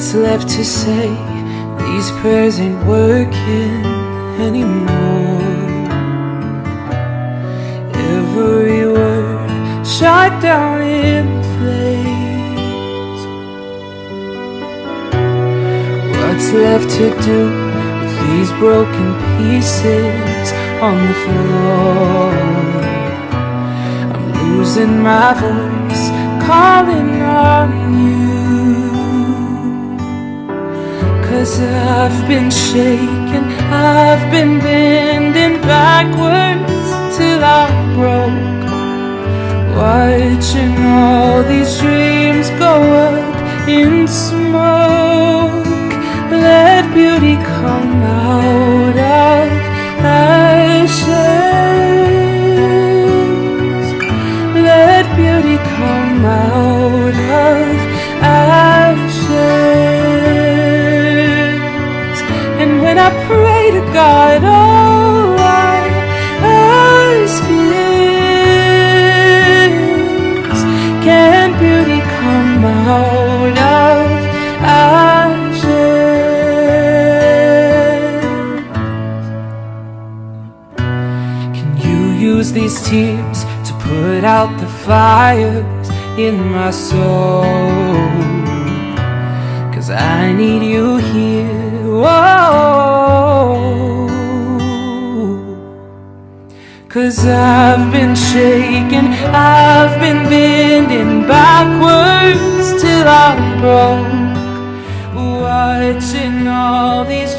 What's left to say? These prayers ain't working anymore. Every word shot down in flames. What's left to do with these broken pieces on the floor? I'm losing my voice, calling on you. 'Cause I've been shaken, I've been bending backwards till I'm broke, watching all these dreams go up in smoke. Let beauty come out of ashes. Let beauty come out of ashes. And when I pray to God, all I ask is, can beauty come out of ashes? Can you use these tears to put out the fires in my soul? 'Cause I need you here. Whoa. 'Cause I've been shaken, I've been bending backwards till I'm broke, watching all these